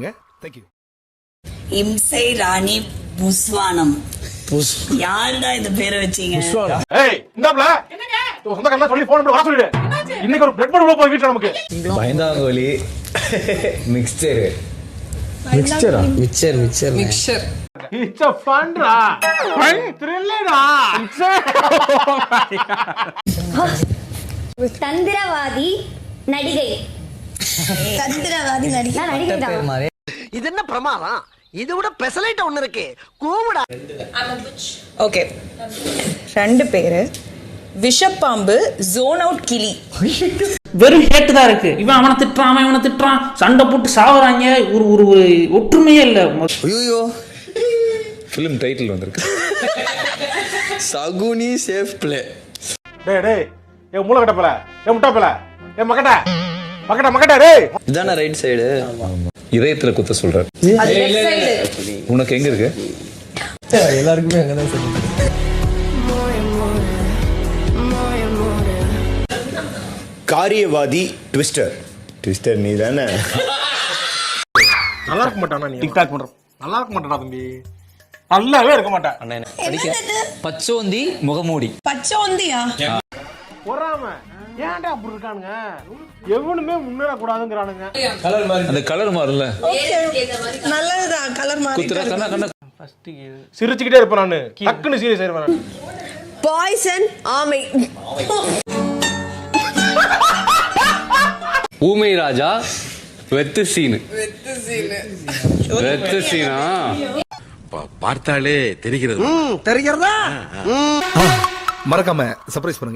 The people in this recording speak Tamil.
தேங்க்யூ. இம்சை ராணி புஸ்வானம். யாருடா இந்த பேரை வச்சீங்க? ஏய் இந்தாப்ல சொந்தக்காரங்க சொல்லி போன் பண்ணி வர சொல்லிடு. இன்னைக்கு ஒரு பிளட் பண்ண போய் வீட்ல நமக்கு பயந்தாங்கோலி மிக்ஸ்சர் மிக்ஸ்சரா mixture mixture mixture it's a fun டா fun thriller-டா. தந்திரவாதி நடிகை. தந்திரவாதி நடிகை. நடிகை தான். இது என்ன பிரமாதம்? இது விட பெசலைட் ஒண்ணு இருக்கு. கூவுடா. ஓகே, 2 பேரு. விஷப்பாம்பு, ஜோன் அவுட் கிளி. வெறும் ஹேட்டு தான் இருக்கு. இவன் அவனை திட்டுறான், அவன் இவனை திட்டுறான், சண்டை போட்டு சாவுறாங்க. ஒரு ஒரு ஒற்றுமையே இல்ல. ஐயோ ஃபிலிம் டைட்டில் வந்திருக்கு சகுனி சேஃப் பிளே. டேய் டேய் ஏ மூளை கட்டப்பல ஏ முட்டாப்பல ஏ மக்கட்ட மக்கட்ட மக்கட்ட டேய். இதான ரைட் சைடு. இதயத்துல குத்த சொல்றாரு. உனக்கு எங்க இருக்கு? எல்லாருக்குமே அங்கதான் சொல்லுங்க. காரியவாதி ட்விஸ்டர். ட்விஸ்டர் நீ தானே? நல்லா இருக்க மாட்டானா நீ? டிக்டாக் பண்ற நல்லா இருக்க மாட்டானா தம்பி? நல்லாவே இருக்க மாட்டான். பச்சோந்தி முகமூடி. பச்சோந்தியா? பொறாம ஏன்டா அப்படி இருக்கானுங்க? எவனுமே முன்னேற கூடாதுங்கறானுங்க. அந்த கலர் மாறல. நல்லதுதான் கலர் மாறி. குத்துற கண்ணா கண்ணா சிரிச்சுக்கிட்டே இருப்பேன் நானு. டக்குன்னு சீரியஸ் ஆயிருவேன் நான். பாய்சன் ஆமை. ஊமை ராஜா வெத்து சீனு. வெத்து சீனா பார்த்தாலே தெரிகிறது. தெரிகிறதா? மறக்காம சர்ப்ரைஸ் பண்ணுங்க.